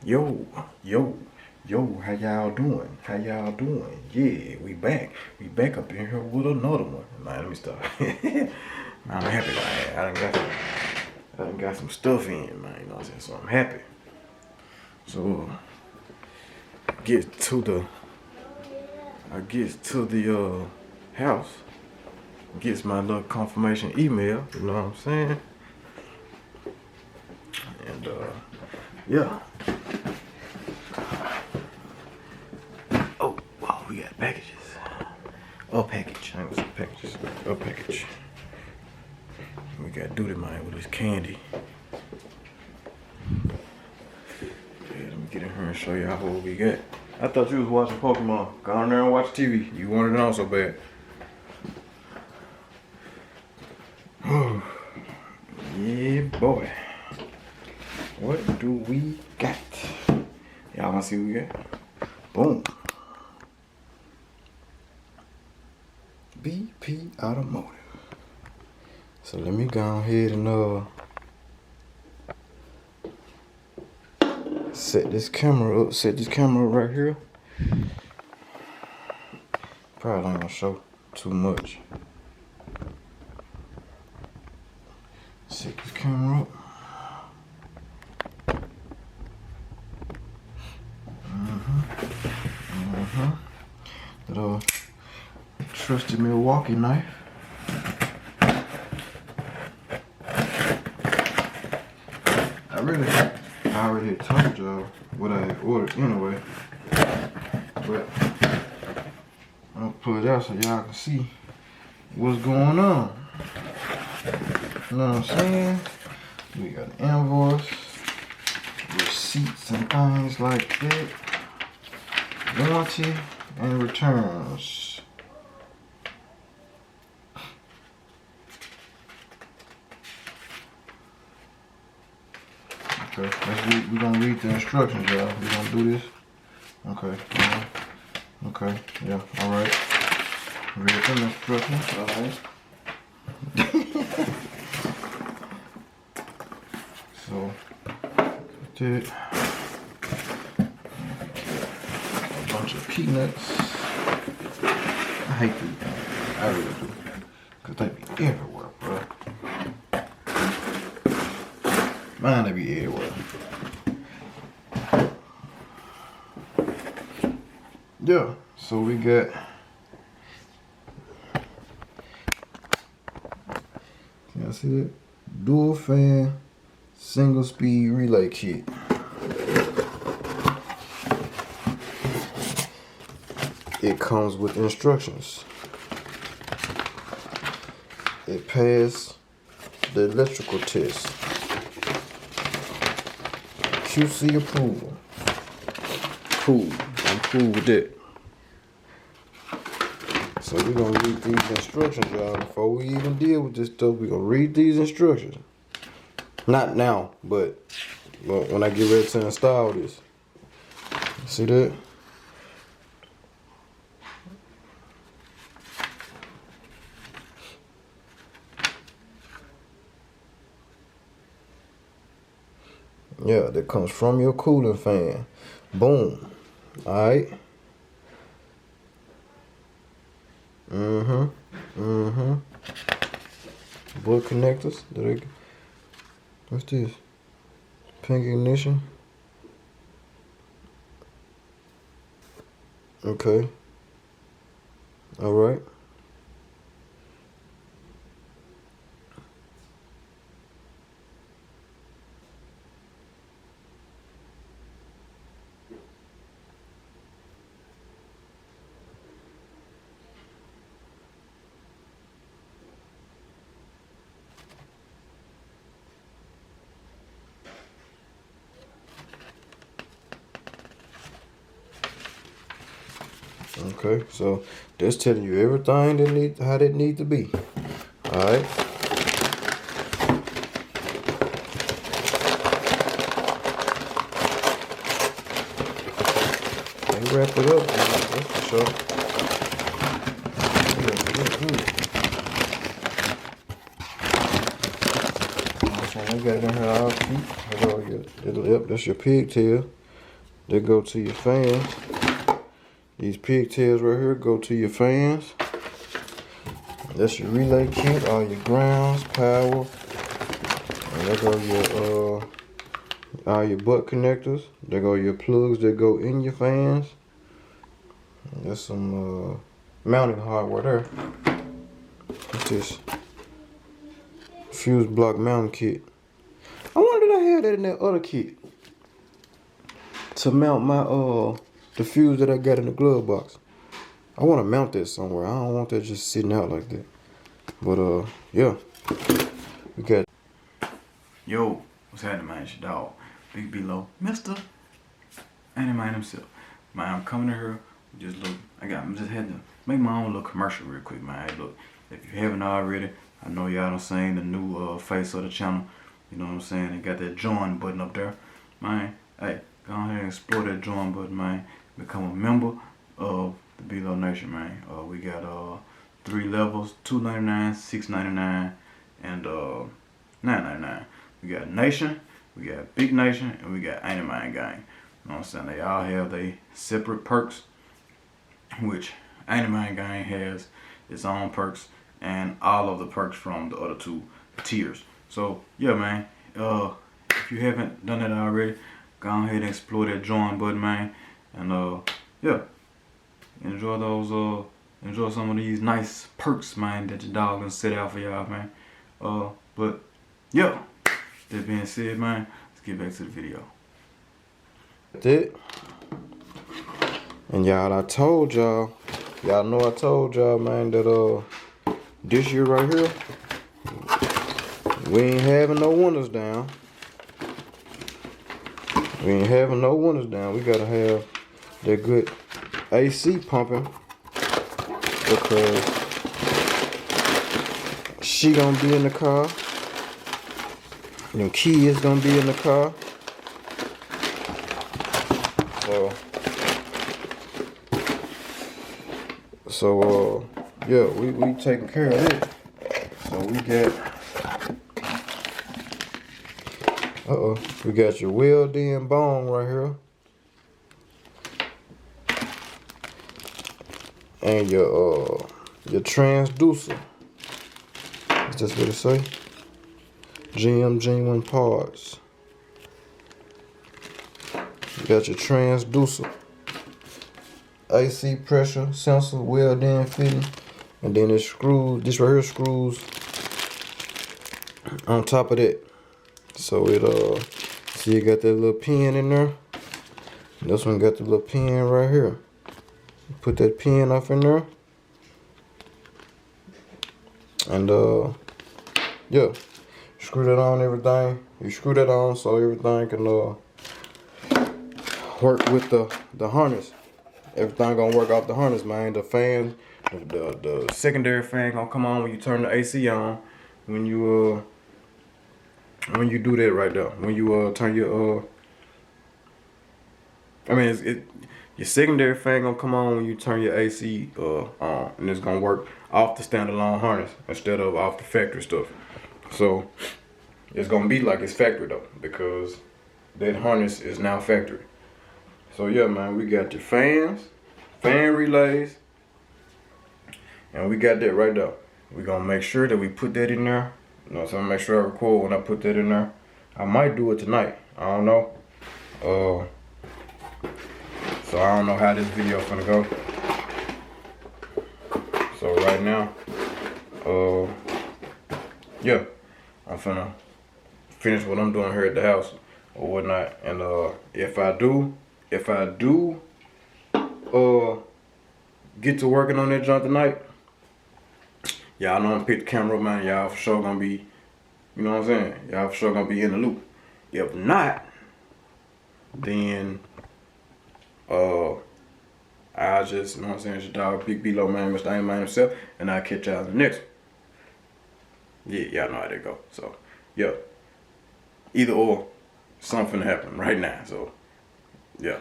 Yo, yo, yo, how y'all doing? How y'all doing? Yeah, we back. We back up in here with another one. Man, let me stop. Man, I'm happy, man. I done got some stuff in, man. You know what I'm saying? So I'm happy. So I get to the house, gets my little confirmation email, you know what I'm saying? And yeah. Oh, we got packages. A package. I ain't gonna say packages. A package. We got Duty Man with his candy. Yeah, let me get in here and show y'all what we got. I thought you was watching Pokemon. Go on there and watch TV. You wanted it on so bad. Yeah, boy. What do we got? Y'all wanna see what we got? Boom. BP Automotive. So let me go ahead and set this camera up right here. Probably ain't gonna show too much. Set this camera up. Little trusty Milwaukee knife. I already had told y'all what I had ordered anyway, but I'll pull it out so y'all can see what's going on. You know what I'm saying? We got an invoice, receipts and things like that, warranty and returns. Okay, we're gonna read the instructions, y'all. We're gonna do this. Okay. Okay. Yeah. All right. Read the instructions. All right. So, did a bunch of peanuts. I hate these. I really do, cause they be everywhere, bro. Mine they be everywhere. Yeah, so we got can y'all see that? Dual fan single speed relay kit. It comes with instructions. It passed the electrical test. QC approval. Cool. I'm cool with that. So we're gonna read these instructions, y'all. Before we even deal with this stuff, we're gonna read these instructions. Not now, but when I get ready to install this. See that? Yeah, that comes from your cooling fan. Boom. Alright. Board connectors. What's this? Pink ignition. Okay. Alright. Okay, so that's telling you everything how that need to be. All right. They wrap it up, that's for sure. I got it in here all cute. Yep, that's your pigtail. they go to your fans. These pigtails right here go to your fans. That's your relay kit, all your grounds, power. And there go your all your butt connectors. There go your plugs that go in your fans. There's some mounting hardware there. What's this? Fuse block mounting kit. I wonder if I had that in that other kit to mount my the fuse that I got in the glove box. I want to mount that somewhere. I don't want that just sitting out like that. But yeah, we got. Yo, what's happening, man? It's your dog, Big Below, Mister Animal himself. Man, I'm coming to here. Just look, I'm just had to make my own little commercial real quick, man. Hey, look, if you haven't already, I know y'all done seen the new face of the channel. You know what I'm saying? They got that join button up there, man. Hey, go ahead and explore that join button, man. Become a member of the BeeloNation, man. We got 3 levels: $2.99, $6.99, and $9.99. We got Nation, we got Big Nation, and we got Ain't Mine Gang. You know what I'm saying? They all have their separate perks, which Ain't Mine Gang has its own perks, and all of the perks from the other 2 tiers. So yeah, man. If you haven't done that already, go ahead and explore that join button, man. And yeah, enjoy those. Enjoy some of these nice perks, man, that your dog gonna set out for y'all, man. But yeah, that being said, man, let's get back to the video. That's it. And y'all, I told y'all, know I told y'all, man, that this year right here, we ain't having no windows down. We ain't having no windows down. We gotta have that good AC pumping, because she gonna be in the car. Them kids gonna be in the car. So yeah, we taking care of it. So we got we got your weld-in bone right here. And your transducer. Is this what it say? GM genuine parts. You got your transducer, AC pressure sensor, weld-in fitting, and then it screws. This right here screws on top of that. So it see, you got that little pin in there. This one got the little pin right here. Put that pin off in there, and yeah, screw that on everything. You screw that on so everything can work with the harness. Everything gonna work off the harness, man. The fan, the secondary fan gonna come on when you turn the AC on. When you do that right there. When you turn your your secondary fan gonna come on when you turn your AC on, and it's gonna work off the standalone harness instead of off the factory stuff. So it's gonna be like it's factory though, because that harness is now factory. So yeah, man, we got your fans, fan relays, and we got that right there. We gonna make sure that we put that in there. You know, so I'm gonna make sure I record when I put that in there. I might do it tonight. I don't know. So I don't know how this video is gonna go. So right now, yeah, I'm finna finish what I'm doing here at the house or whatnot. And if I do get to working on that junk tonight, y'all know I'm gonna pick the camera up, man. Y'all for sure gonna be, you know what I'm saying? Y'all for sure gonna be in the loop. If not, then I'll just, you know what I'm saying, it's your dog, Big Below, man, Mr. Ain't Man himself, and I'll catch y'all in the next one. Yeah, y'all know how that go. So, yeah. Either or, something happen right now. So, yeah.